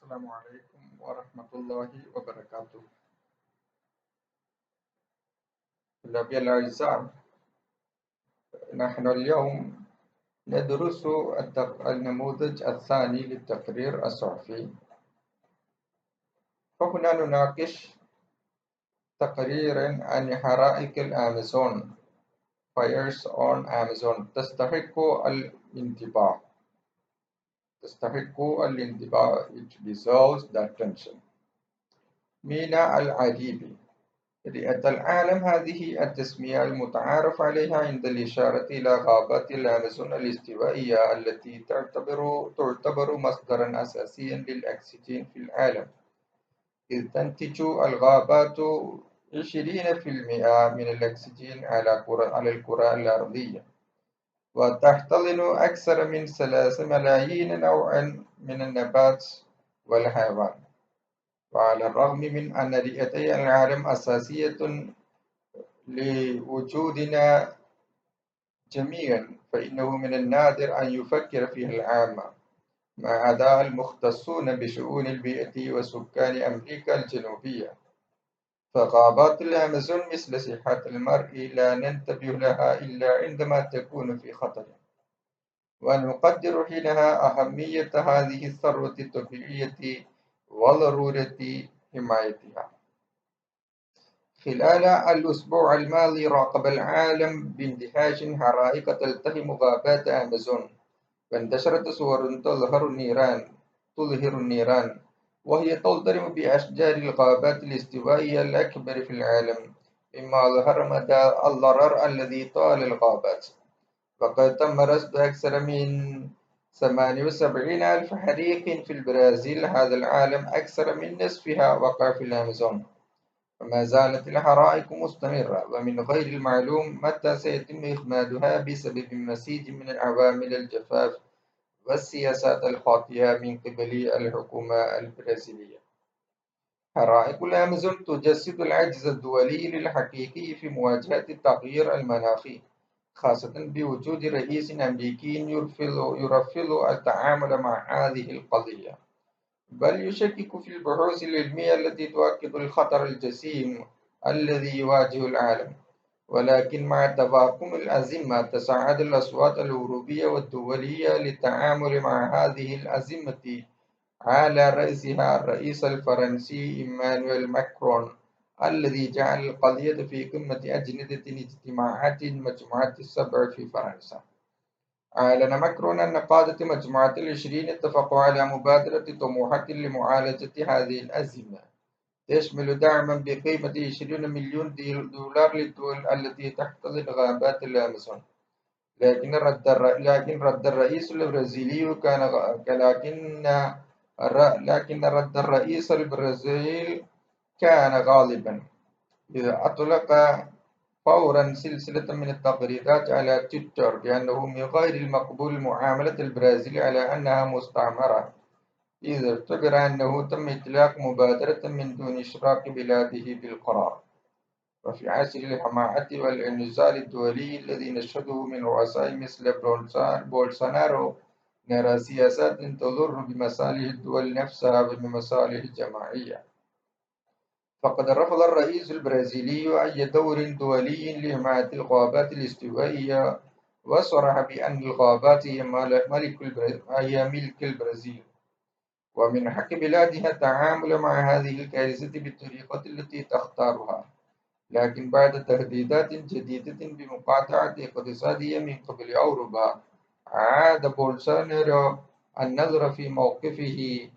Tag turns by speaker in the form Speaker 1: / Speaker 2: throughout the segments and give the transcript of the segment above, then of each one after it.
Speaker 1: السلام عليكم ورحمة الله وبركاته. طلابي الأعزاء، نحن اليوم ندرس النموذج الثاني للتقرير الصحفي. فهنا نناقش تقريرا عن حرائق الأمازون Fires on Amazon تستحق الانتباه. It deserves the attention. مينا العجيبي. رئة العالم هذه التسمية المتعارف عليها عند الإشارة إلى غابات الأمازون الاستوائية التي تعتبر مصدرا أساسيا للأكسجين في العالم، إذ تنتج الغابات 20% من الأكسجين على الكرة الأرضية، وتحتضن أكثر من 3 ملايين نوعا من النبات والحيوان. وعلى الرغم من أن رئتي العالم أساسية لوجودنا جميعا، فإنه من النادر أن يفكر فيها العامة، ما عدا المختصون بشؤون البيئة وسكان أمريكا الجنوبية. فغابات الأمازون مثل صحة المرء لا ننتبه لها إلا عندما تكون في خطر، ونقدر حينها أهمية هذه الثروة الطبيعية وضرورة حمايتها. خلال الأسبوع الماضي راقب العالم باندهاش حرائق تلتهم غابات أمازون، فانتشرت صور تظهر النيران وهي تضطرم بأشجار الغابات الاستوائية الأكبر في العالم، مما ظهر مدى الضرر الذي طال الغابات. وقد تم رصد أكثر من 78,000 حريق في البرازيل. هذا العالم أكثر من نصفها وقع في الأمازون، وما زالت الحرائق مستمرة، ومن غير المعلوم متى سيتم إخمادها بسبب مزيج من عوامل الجفاف والسياسات الخاطئة من قبل الحكومة البرازيلية. حرائق الأمازون تجسد العجز الدولي الحقيقي في مواجهة التغيير المناخي، خاصة بوجود رئيس أمريكي يرفض التعامل مع هذه القضية، بل يشكك في البحوث العلمية التي تؤكد الخطر الجسيم الذي يواجه العالم. ولكن مع تفاقم الأزمة تصاعد الأصوات الأوروبية والدولية للتعامل مع هذه الأزمة، على رأسها الرئيس الفرنسي إيمانويل ماكرون، الذي جعل القضية في قمة أجندة اجتماعات مجموعة السبع في فرنسا. أعلن ماكرون أن قادة مجموعة ال20 اتفقوا على مبادرة طموحة لمعالجة هذه الأزمة، تشمل دعما بقيمة 20 مليون دولار للدول التي تحتضن غابات الأمازون. لكن رد الرئيس البرازيلي كان لكن رد الرئيس البرازيل كان غاضبا، إذ أطلق فورا سلسلة من التغريدات على تويتر بأنه من غير المقبول معاملة البرازيل على أنها مستعمرة، إذ اعتبر أنه تم إطلاق مبادرة من دون إشراك بلاده بالقرار. وفي عصر الحماعة والانعزال الدولي الذي نشهده من رؤساء مثل بولسونارو، نرى سياسات تضر بمصالح الدول نفسها وبمصالح الجماعية. فقد رفض الرئيس البرازيلي أي دور دولي لحماية الغابات الاستوائية، وصرح بأن الغابات هي ملك البرازيل، ومن حق بلادها التعامل مع هذه الكارثة بالطريقة التي تختارها. لكن بعد تهديدات جديدة بمقاطعة اقتصادية من قبل أوروبا، عاد بولسونارو النظر في موقفه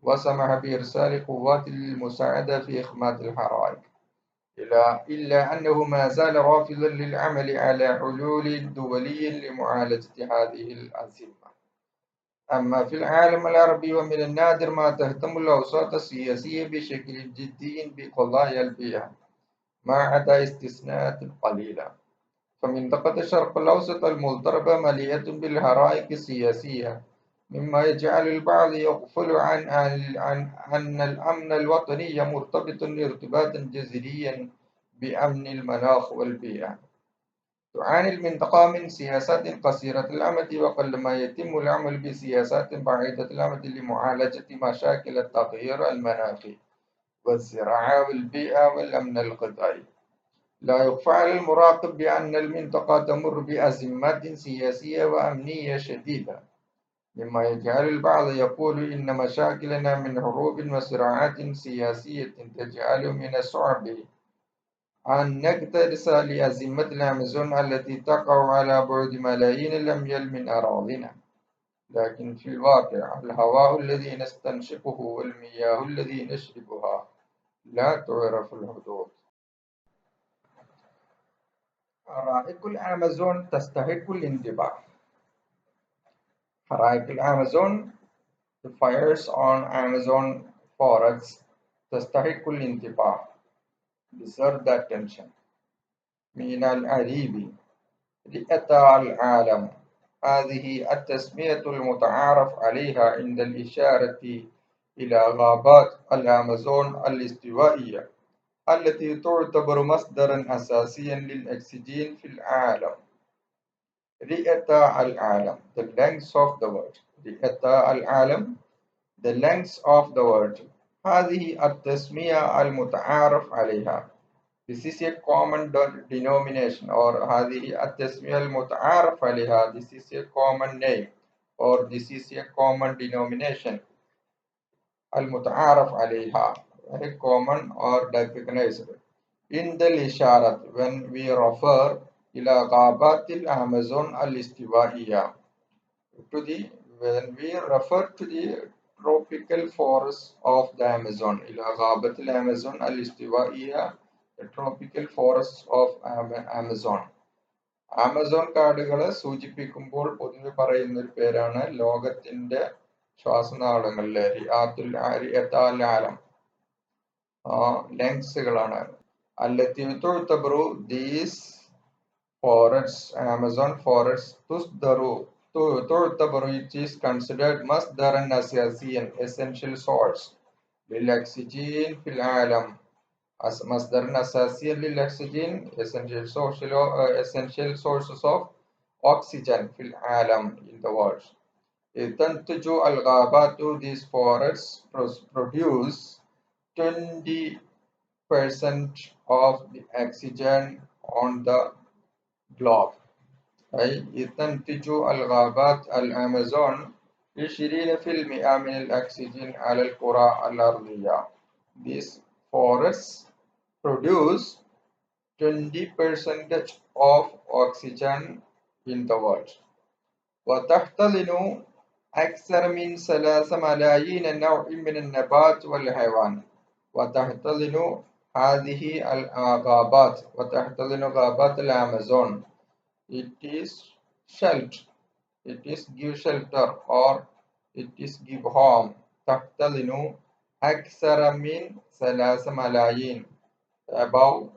Speaker 1: وسمح بإرسال قوات للمساعدة في إخماد الحرائق، إلا أنه ما زال رافضا للعمل على حلول دولي لمعالجة هذه الأزمة. أما في العالم العربي، ومن النادر ما تهتم الأوساط السياسية بشكل جدي بقضايا البيئة، ما عدا استثناءات قليلة. فمنطقة الشرق الأوسط المضطربة مليئة بالحرائق السياسية، مما يجعل البعض يغفل عن أن الأمن الوطني مرتبط ارتباطا جذريا بأمن المناخ والبيئة. تعاني المنطقة من سياسات قصيرة الأمد، وقلما يتم العمل بسياسات بعيدة الأمد لمعالجة مشاكل التغيير المناخي والزراعة والبيئة والأمن الغذائي. لا يخفى على المراقب بأن المنطقة تمر بأزمات سياسية وأمنية شديدة، مما يجعل البعض يقول إن مشاكلنا من حروب وصراعات سياسية تجعل من الصعب أن نكترث لأزمة الأمازون التي تقع على بعد ملايين الأميال من أراضينا. لكن في الواقع الهواء الذي نستنشقه والمياه التي نشربها لا تعرف الحدود. حرائق الأمازون تستحق الانتباه. حرائق الأمازون The fires on Amazon forests تستحق الانتباه. Deserve the attention. من العجيب رئة العالم. هذه التسمية المتعارف عليها عند الإشارة إلى غابات الأمازون الاستوائية التي تعتبر مصدرا أساسيا للأكسجين في العالم. رئة العالم The lungs of the world. رئة العالم The lungs of the world. هذه التسمية المتعارف عليها. This is a common denomination, or هذه التسمية المتعارف عليها. This is a common name, or this is a common denomination. المتعارف عليها, very common or recognized. عند الإشارة when we refer إلى غابات الأمازون الاستوائية. When we refer to the tropical forests of the Amazon, إلى غابة الأمازون الاستوائية, the tropical forests of Amazon. Amazon കാടുകളെ സൂചിപ്പിക്കുമ്പോൾ പൊതുവെ പറയുന്ന ഒരു പേരാണ് ലോകത്തിന്റെ ശ്വാസനാളങ്ങളിലെ റിയാത്തുൽ ലങ്സുകളാണ്. التي تعتبر these forests, Amazon forests, تعتبر it is considered مصدرا أساسيا essential source للأكسجين في العالم. مصدرا أساسيا للأكسجين essential sources of oxygen في العالم in the world. تنتج الغابات these forests produce 20% of the oxygen on the globe. أي تنتج الغابات الأمازون 20% من الأكسجين على الكرة الأرضية. These forests produce 20% of oxygen in the world. وتحتضن أكثر من 3 ملايين نوع من النبات والحيوان. وتحتضن هذه الغابات وتحتضن غابات الأمازون. It is shelter. It is give shelter or it is give home. تحتضن أكثر من 3 ملايين about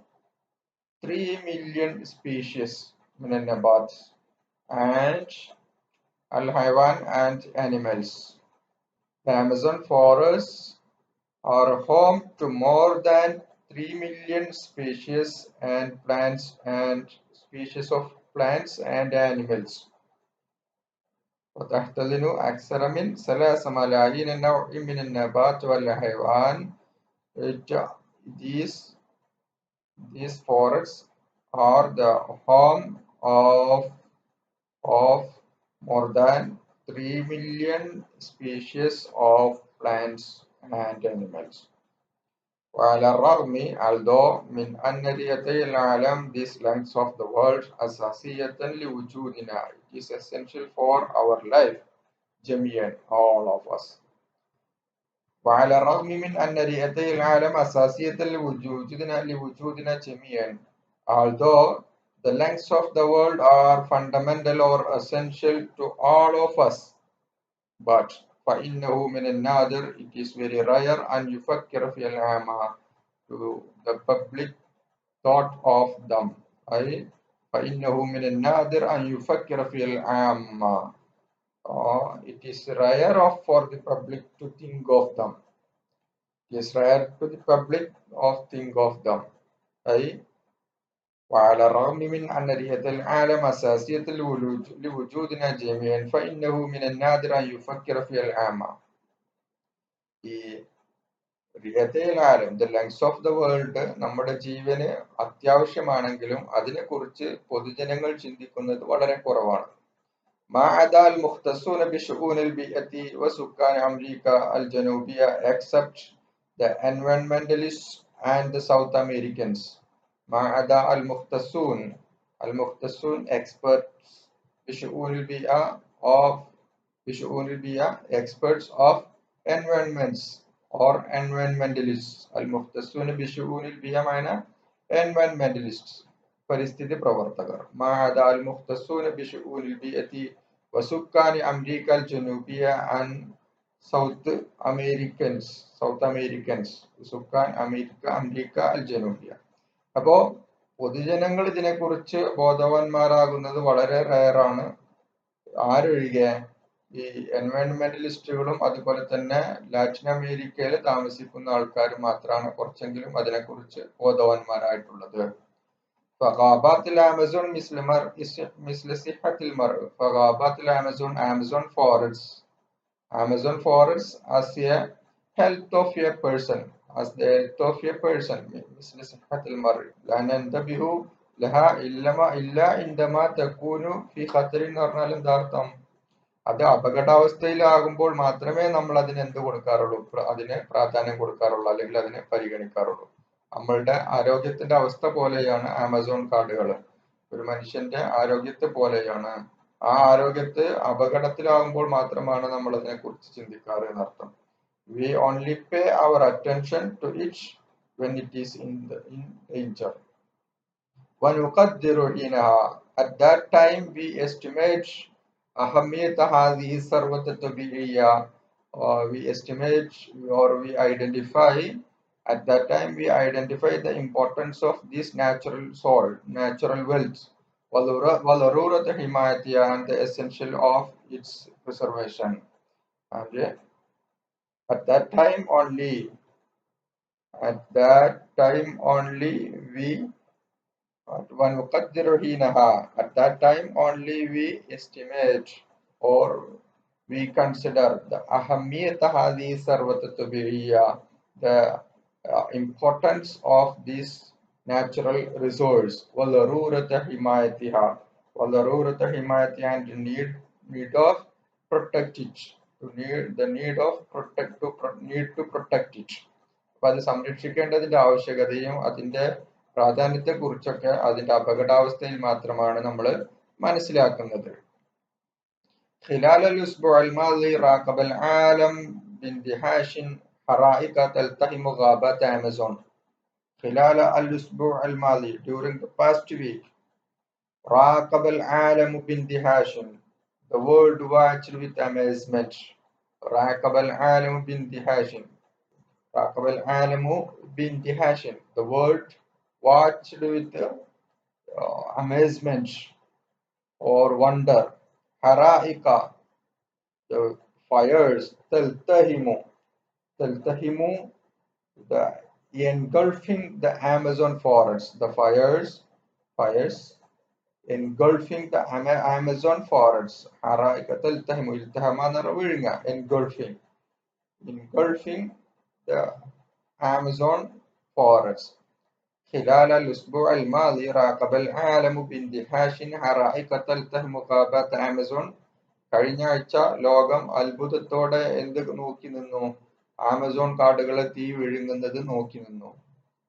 Speaker 1: 3 million species من النبات and الحيوان and animals. The Amazon forests are home to more than 3 million species and plants and species of plants and animals. وتحتضن أكثر من 3 ملايين نوع من النبات والحيوان. These forests are the home of more than 3 million species of plants and animals. وعلى الرغم although من أن رئتي العالم these lungs of the world أساسية لوجودنا it is essential for our life جميعا all of us. وعلى الرغم من أن رئتي العالم أساسية لوجودنا جميعا although the lungs of the world are fundamental or essential to all of us, but فإنه من النادر it is very rare أن يفكر في العامة to the public thought of them. أي فإنه من النادر أن يفكر في العامة. It is rare for the public to think of them. It is rare to the public of think of them. أي وعلى الرغم من أن رئة العالم أساسية لوجودنا جميعا فإنه من النادر أن يفكر في العامة. ഈ റിയത്തൽ ആലം the lungs of the world നമ്മുടെ ജീവന് അത്യാവശ്യമാണെങ്കിലും അതിനെക്കുറിച്ച് പൊതുജനങ്ങൾ ചിന്തിക്കുന്നത് വളരെ കുറവാണ്. ما عدا المختصون بشؤون البيئة وسكان أمريكا الجنوبية except the environmentalists and the South Americans. ما عدا المختصون experts بشؤون البيئة experts of environments or environmentalists. المختصون بشؤون البيئة معنى environmentalists പരിസ്ഥിതി പ്രവർത്തകർ. ما عدا المختصون بشؤون البيئة وسكان أمريكا الجنوبية and South Americans سكان أمريكا الجنوبية. അപ്പോ പൊതുജനങ്ങൾ ഇതിനെക്കുറിച്ച് ബോധവാന്മാരാകുന്നത് വളരെ റയറാണ്. ആരൊഴികെ? ഈ എൻവയോൺമെന്റലിസ്റ്റുകളും അതുപോലെ തന്നെ ലാറ്റിൻ അമേരിക്കയിൽ താമസിക്കുന്ന ആൾക്കാർ മാത്രമാണ് കുറച്ചെങ്കിലും അതിനെക്കുറിച്ച് ബോധവാന്മാരായിട്ടുള്ളത്. فغابات الأمازون مثل صحة المرء. فغابات الأمازون Amazon forests as the health of a person مثل صحة المرء لا ننتبه لها إلا عندما تكون في خطر എന്ന് പറഞ്ഞാൽ എന്താ അർത്ഥം? അത് അപകടാവസ്ഥയിലാകുമ്പോൾ മാത്രമേ നമ്മൾ അതിന് എന്ത് കൊടുക്കാറുള്ളൂ? അതിന് പ്രാധാന്യം കൊടുക്കാറുള്ളൂ, അല്ലെങ്കിൽ അതിനെ പരിഗണിക്കാറുള്ളൂ. നമ്മളുടെ ആരോഗ്യത്തിന്റെ അവസ്ഥ പോലെയാണ് ആമസോൺ കാടുകൾ. ഒരു മനുഷ്യന്റെ ആരോഗ്യത്തെ പോലെയാണ്. ആ ആരോഗ്യത്തെ അപകടത്തിലാകുമ്പോൾ മാത്രമാണ് നമ്മൾ അതിനെ കുറിച്ച് ചിന്തിക്കാറ് എന്നർത്ഥം. We only pay our attention to it when it is in danger. ونقدر حينها. At that time we estimate أهمية هذه الثروة الطبيعية. We estimate or we identify. At that time we identify the importance of this natural wealth, وضرورة حمايتها and the essential of its preservation. And at that time only we ونقدر حينها. At that time only we estimate or we consider the أهمية هذه الثروة الطبيعية, the importance of this natural resource. وضرورة حمايتها and the need of protect it. need to protect it. അപ്പൊ അത് സംരക്ഷിക്കേണ്ടതിന്റെ ആവശ്യകതയും അതിന്റെ പ്രാധാന്യത്തെ കുറിച്ചൊക്കെ അതിന്റെ അപകടാവസ്ഥയിൽ മാത്രമാണ് നമ്മൾ മനസ്സിലാക്കുന്നത്. خلال الأسبوع الماضي راقب العالم باندهاش حرائق تلتهم غابات أمازون. خلال الأسبوع الماضي during the past week راقب العالم باندهاش, the world watched with amazement. راقب العالم باندهاش the world watched with amazement or wonder. Haraika, the fires. Taltahimu, the engulfing the Amazon forest. The fires engulfing the Amazon forests. Haraika taltahimu, iltahamana viringa, engulfing the Amazon forests. خلال الأسبوع الماضي راقب العالم باندهاش حرائق تلتهم غابات آمازون. കഴിഞ്ഞ ആഴ്ച ലോകം അത്ഭുതത്തോടെ എന്ത് നോക്കി നിന്നു? Amazon കാടുകളെ തീ വിഴുങ്ങുന്നത് നോക്കി നിന്നു.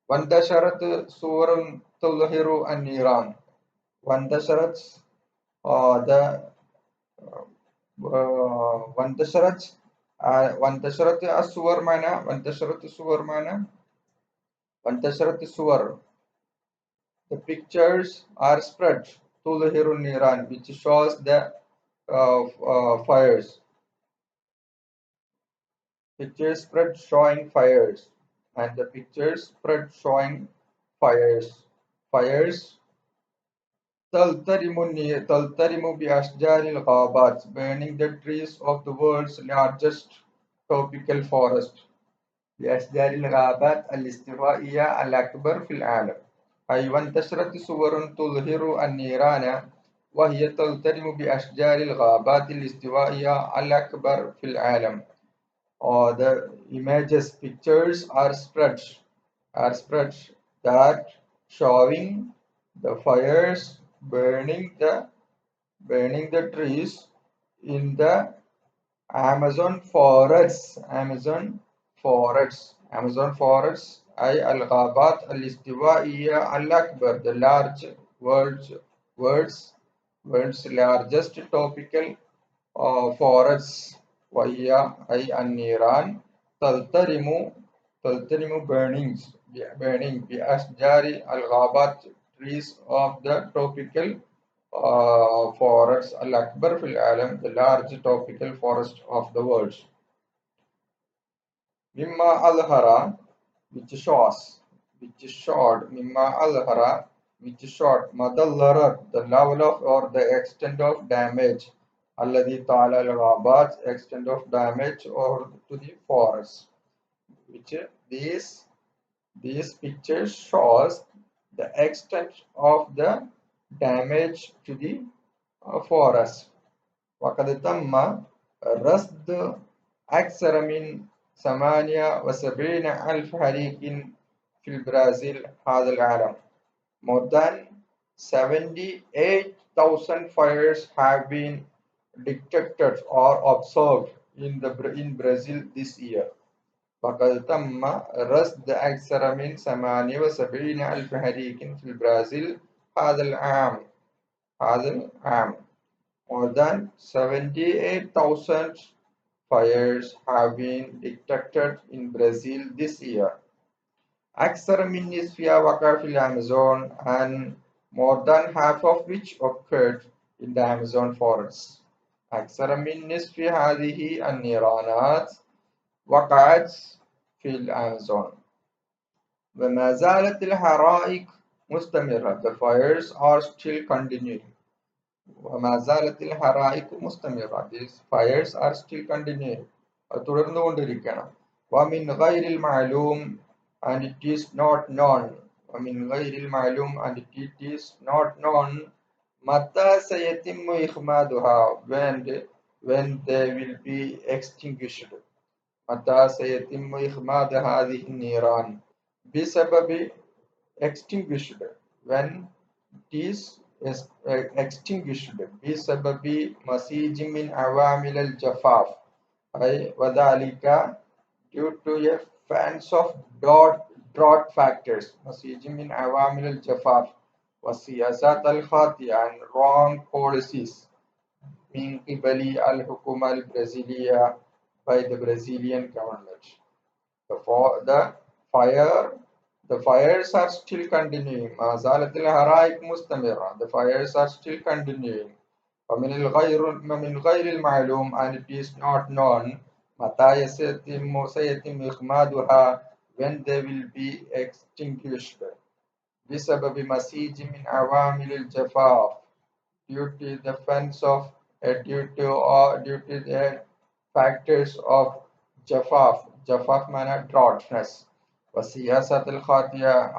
Speaker 1: വന്തശരത്ത് സൂറൻ തുൽഹിറു അന്നീറാൻ. വന്തശരത്ത് الصور معنى وانتشرت الصور. The pictures are spread تظهر النيران, which shows the fires. Pictures spread showing fires, and the pictures spread showing fires. تلترم بأشجار الغابات, burning the trees of the world's largest tropical forest. بأشجار الغابات الاستوائية الأكبر في العالم. أي وانتشرت صور تظهر النيران وهي تلتئم بأشجار الغابات الاستوائية الأكبر في العالم. The images, pictures are spread that showing the fires burning the trees in the Amazon forests أي الغابات الاستوائية الأكبر, the world's largest tropical forests, وهي أي النيران تلترم burning بأشجار الغابات, trees of the tropical forests الأكبر في العالم, the large tropical forest of the world. مما أظهر, which showed مما أظهر, which showed مدى الضرر, the level of or the extent of damage, الذي تعالى الغابات, extent of damage or to the forests, which these pictures shows the extent of the damage to the forest. وقد تم رصد أكثر من 78,000 حريق في البرازيل هذا العام. More than 78,000 fires have been detected or observed in Brazil this year. فقد تم رصد أكثر من 78,000 حريق في البرازيل هذا العام. More than 78,000 fires have been detected in Brazil this year. أكثر من نصفها وقع في الأمازون, and more than half of which occurred in the Amazon forests. أكثر من نصف هذه النيرانات وقعت في الأمازون. وما زالت الحرائق مستمرة. The fires are still continuing. وما زالت الحرائق مستمرة. These fires are still continuing. തുടർന്നുകൊണ്ടിരിക്കണം. ومن غير المعلوم, and it is not known. ومن غير المعلوم, and it is not known متى سيتم إخمادها, when they will be extinguished. متى سيتم إخماد هذه النيران بسبب extinguished, when it is extinguished بسبب مزيج من عوامل الجفاف, أي وذلك due to a fans of drought factors, مزيج من عوامل الجفاف والسياسات الخاطئة, and wrong policies من قبل الحكومة البرازيلية, by the Brazilian government. The fires are still continuing. ما زالت الحرائق مستمرة. The fires are still continuing. ومن غير المعلوم, and it is not known متى سيتم إخمادها, when they will be extinguished. بسبب مزيج من عوامل الجفاف, due to the fans of due to the factors of jafaf means droughtness, والسياسات الخاطئة,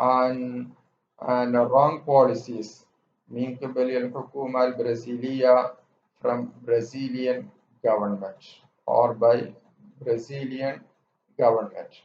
Speaker 1: and wrong policies من قبل الحكومة البرازيلية, from Brazilian government or by Brazilian government.